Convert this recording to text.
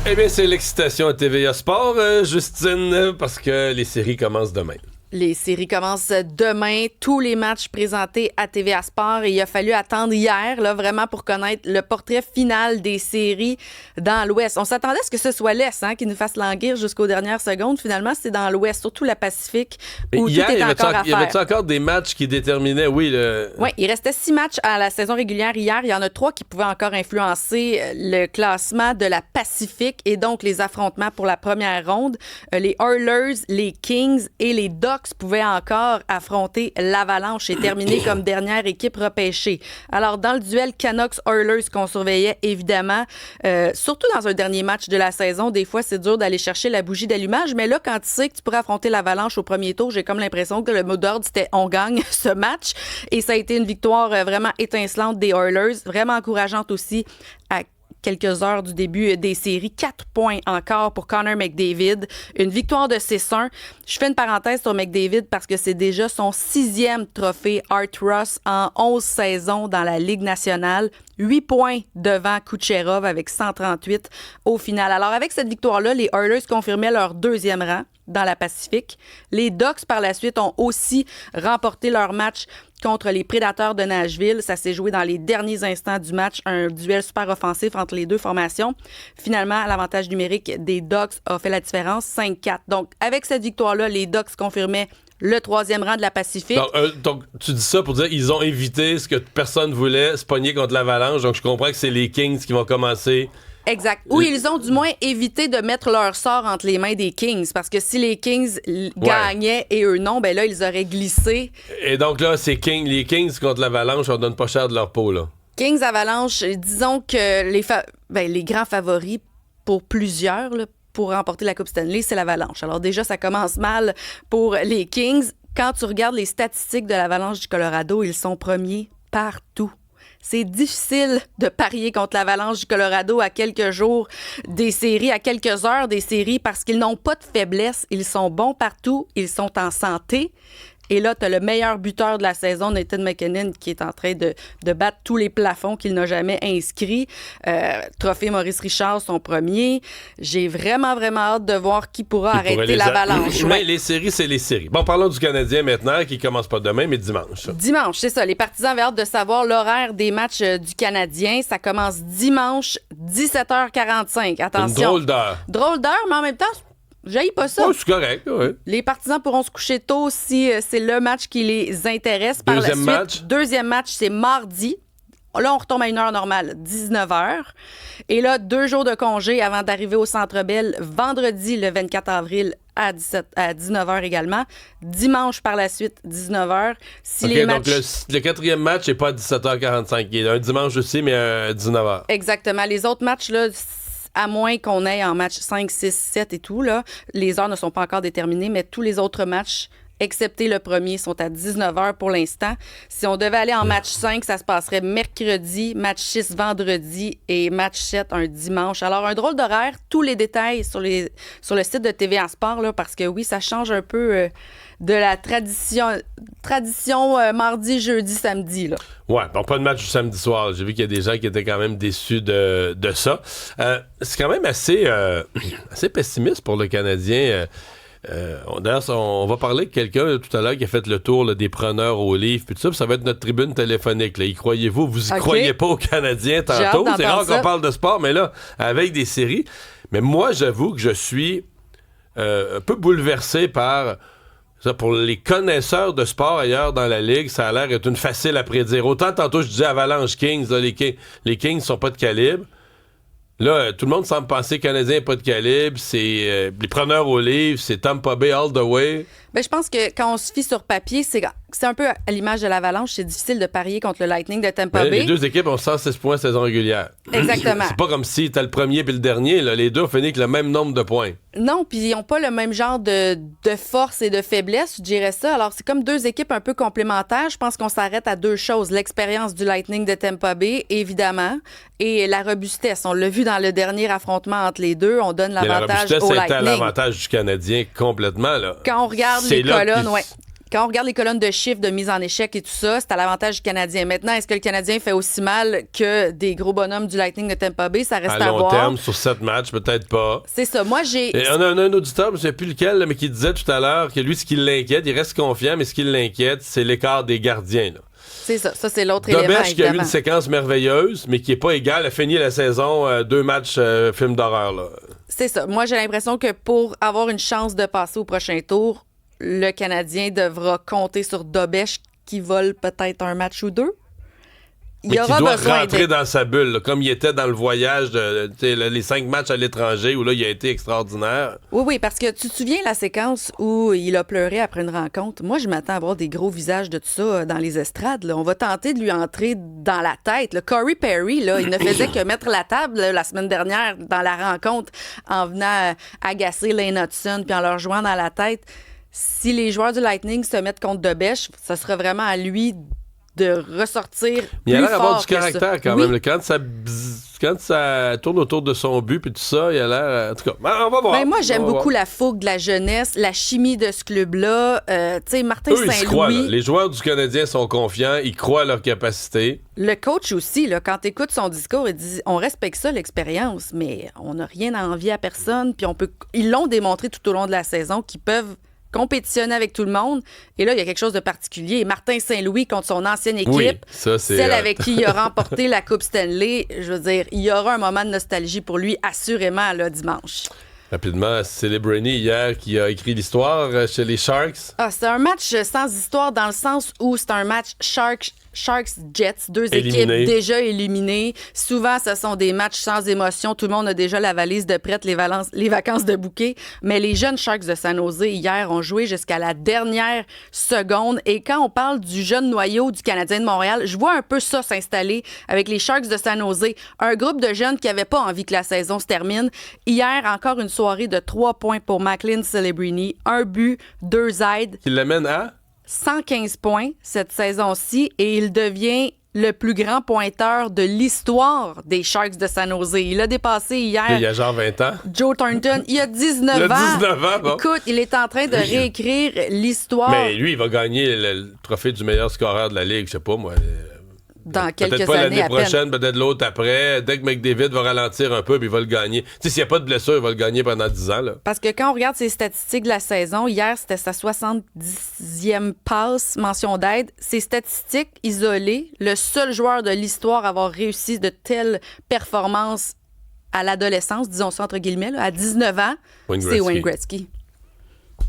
Eh bien, c'est l'excitation à TVA Sport, Justine, parce que les séries commencent demain. Les séries commencent demain. Tous les matchs présentés à TVA Sport. Et il a fallu attendre hier, là, vraiment, pour connaître le portrait final des séries dans l'Ouest. On s'attendait à ce que ce soit l'Est qui nous fasse languir jusqu'aux dernières secondes. Finalement, c'est dans l'Ouest, surtout la Pacifique, où hier, tout est encore à faire. Il y avait encore des matchs qui déterminaient, oui. Oui, il restait 6 matchs à la saison régulière hier. Il y en a 3 qui pouvaient encore influencer le classement de la Pacifique et donc les affrontements pour la première ronde. Les Oilers, les Kings et les Ducks pouvaient encore affronter l'Avalanche et terminer comme dernière équipe repêchée. Alors, dans le duel Canucks-Oilers qu'on surveillait, évidemment, surtout dans un dernier match de la saison, des fois, c'est dur d'aller chercher la bougie d'allumage, mais là, quand tu sais que tu pourrais affronter l'Avalanche au premier tour, j'ai comme l'impression que le mot d'ordre, c'était « on gagne ce match ». Et ça a été une victoire vraiment étincelante des Oilers, vraiment encourageante aussi à quelques heures du début des séries. 4 points encore pour Connor McDavid. Une victoire de 6-1. Je fais une parenthèse sur McDavid parce que c'est déjà son 6e trophée Art Ross en 11 saisons dans la Ligue nationale. 8 points devant Kucherov avec 138 au final. Alors, avec cette victoire-là, les Oilers confirmaient leur 2e rang dans la Pacifique. Les Ducks, par la suite, ont aussi remporté leur match contre les Prédateurs de Nashville. Ça s'est joué dans les derniers instants du match, un duel super offensif entre les deux formations. Finalement, l'avantage numérique des Ducks a fait la différence, 5-4. Donc, avec cette victoire-là, les Ducks confirmaient le 3e rang de la Pacifique. Donc, tu dis ça pour dire qu'ils ont évité ce que personne voulait, se pogner contre l'Avalanche. Donc, je comprends que c'est les Kings qui vont commencer. Exact. Oui, ils ont du moins évité de mettre leur sort entre les mains des Kings, parce que si les Kings gagnaient et eux non, ben là, ils auraient glissé. Et donc là, c'est les Kings contre l'Avalanche, on donne pas cher de leur peau, là. Kings, Avalanche, disons que les grands favoris pour plusieurs, là, pour remporter la Coupe Stanley, c'est l'Avalanche. Alors déjà, ça commence mal pour les Kings. Quand tu regardes les statistiques de l'Avalanche du Colorado, ils sont premiers partout. C'est difficile de parier contre l'Avalanche du Colorado à quelques jours des séries, à quelques heures des séries, parce qu'ils n'ont pas de faiblesse. Ils sont bons partout, ils sont en santé. Et là, tu as le meilleur buteur de la saison, Nathan MacKinnon, qui est en train de battre tous les plafonds qu'il n'a jamais inscrits. Trophée Maurice Richard, son premier. J'ai vraiment, vraiment hâte de voir qui pourra arrêter l'Avalanche. Mais les séries, c'est les séries. Bon, parlons du Canadien maintenant, qui commence pas demain, mais dimanche. Dimanche, c'est ça. Les partisans avaient hâte de savoir l'horaire des matchs du Canadien. Ça commence dimanche, 17h45. Attention. Une drôle d'heure. Drôle d'heure, mais en même temps, j'haïs pas ça. Oh, c'est correct, oui. Les partisans pourront se coucher tôt si c'est le match qui les intéresse. Par deuxième match, c'est mardi. Là, on retombe à une heure normale, 19h. Et là, 2 jours de congé avant d'arriver au Centre Bell, vendredi, le 24 avril, à 19h également. Dimanche, par la suite, 19h. Donc le 4e match n'est pas à 17h45. Il y a un dimanche aussi, mais à 19h. Exactement. Les autres matchs, là, à moins qu'on ait en match 5, 6, 7 et tout, là, les heures ne sont pas encore déterminées, mais tous les autres matchs, excepté le premier, sont à 19h pour l'instant. Si on devait aller en match 5, ça se passerait mercredi, match 6 vendredi et match 7 un dimanche. Alors, un drôle d'horaire. Tous les détails sur le site de TVA Sport, là, parce que oui, ça change un peu de la tradition mardi, jeudi, samedi, là. Ouais, bon, pas de match du samedi soir. J'ai vu qu'il y a des gens qui étaient quand même déçus de ça. C'est quand même assez pessimiste pour le Canadien. D'ailleurs, on va parler de quelqu'un tout à l'heure qui a fait le tour là, des preneurs au livre, puis tout ça, puis ça va être notre tribune téléphonique. Là. Y croyez-vous? Vous y croyez pas aux Canadiens tantôt? C'est rare qu'on parle de sport, mais là, avec des séries. Mais moi, j'avoue que je suis un peu bouleversé par... Ça, pour les connaisseurs de sport ailleurs dans la Ligue, ça a l'air d'être une facile à prédire. Autant tantôt, je disais Avalanche Kings, là, les Kings sont pas de calibre. Là, tout le monde semble penser que Canadien n'est pas de calibre. C'est les preneurs au livre, c'est Tampa Bay all the way. Ben, je pense que quand on se fie sur papier, c'est un peu à l'image de l'Avalanche. C'est difficile de parier contre le Lightning de Tampa Bay. Les deux équipes ont 106 points saison régulière. Exactement. C'est pas comme si t'as le premier puis le dernier. Là. Les deux ont fini avec le même nombre de points. Non, puis ils n'ont pas le même genre de force et de faiblesse, je dirais ça. Alors, c'est comme deux équipes un peu complémentaires. Je pense qu'on s'arrête à 2 choses. L'expérience du Lightning de Tampa Bay, évidemment, et la robustesse. On l'a vu dans le dernier affrontement entre les deux. On donne l'avantage au Lightning. C'était l'avantage du Canadien complètement. Là. Quand on regarde les colonnes, quand on regarde les colonnes de chiffres de mise en échec et tout ça, c'est à l'avantage du Canadien. Maintenant, est-ce que le Canadien fait aussi mal que des gros bonhommes du Lightning de Tampa Bay? Ça reste à voir. À long terme, sur 7 matchs, peut-être pas. C'est ça. Moi, j'ai... Et on a un auditeur, je ne sais plus lequel, là, mais qui disait tout à l'heure que lui, ce qui l'inquiète, il reste confiant, mais ce qui l'inquiète, c'est l'écart des gardiens. Là. C'est ça. Ça, c'est l'autre élément, Dobesch qui a eu évidemment. une séquence merveilleuse, mais qui n'est pas égale. A fini la saison 2 matchs film d'horreur. Là. C'est ça. Moi, j'ai l'impression que pour avoir une chance de passer au prochain tour, le Canadien devra compter sur Dobesch qui vole peut-être un match ou deux. Mais qui doit rentrer dans sa bulle, là, comme il était dans le voyage, les 5 matchs à l'étranger, où là, il a été extraordinaire. Oui, parce que tu te souviens la séquence où il a pleuré après une rencontre? Moi, je m'attends à voir des gros visages de tout ça dans les estrades. Là. On va tenter de lui entrer dans la tête. Là. Corey Perry, là, il ne faisait que mettre la table là, la semaine dernière dans la rencontre en venant agacer Lane Hudson puis en leur jouant dans la tête. Si les joueurs du Lightning se mettent contre Dobesch, ça sera vraiment à lui de ressortir il a plus l'air d'avoir fort du caractère quand même. Quand ça tourne autour de son but puis tout ça, il a l'air... En tout cas, on va voir. Ben moi, j'aime beaucoup la fougue de la jeunesse, la chimie de ce club-là. Tu sais, Martin Eux, ils se croient, Saint-Louis... là. Les joueurs du Canadien sont confiants, ils croient à leur capacité. Le coach aussi, là, quand tu écoutes son discours, il dit on respecte ça, l'expérience, mais on n'a rien à envier à personne. Puis ils l'ont démontré tout au long de la saison qu'ils peuvent compétitionner avec tout le monde. Et là, il y a quelque chose de particulier. Martin Saint-Louis contre son ancienne équipe, oui, ça, c'est celle avec qui il a remporté la Coupe Stanley, je veux dire, il y aura un moment de nostalgie pour lui, assurément, là, dimanche. Rapidement, Celebrini, hier, qui a écrit l'histoire chez les Sharks. Ah, c'est un match sans histoire dans le sens où c'est un match Sharks-Jets, deux équipes déjà éliminées. Souvent, ce sont des matchs sans émotion. Tout le monde a déjà la valise de prête, les vacances de bouquet. Mais les jeunes Sharks de San Jose, hier, ont joué jusqu'à la dernière seconde. Et quand on parle du jeune noyau du Canadien de Montréal, je vois un peu ça s'installer avec les Sharks de San Jose. Un groupe de jeunes qui n'avaient pas envie que la saison se termine. Hier, encore une soirée de 3 points pour Macklin Celebrini. 1 but, 2 aides. Qui l'amène à 115 points cette saison-ci et il devient le plus grand pointeur de l'histoire des Sharks de San Jose. Il a dépassé hier... Il y a genre 20 ans. Joe Thornton. Il a 19 ans. Il a 19 ans, bon. Écoute, il est en train de réécrire l'histoire. Mais lui, il va gagner le trophée du meilleur scoreur de la Ligue, je sais pas, moi. Dans quelques peut-être pas années l'année à prochaine, peine. peut-être l'autre après. Dès que McDavid va ralentir un peu, puis il va le gagner. Tu sais, s'il n'y a pas de blessure, il va le gagner pendant 10 ans. Là. Parce que quand on regarde ses statistiques de la saison, hier, c'était sa 70e passe, mention d'aide. Ses statistiques isolées, le seul joueur de l'histoire à avoir réussi de telles performances à l'adolescence, disons ça entre guillemets, là, à 19 ans, c'est Wayne Gretzky.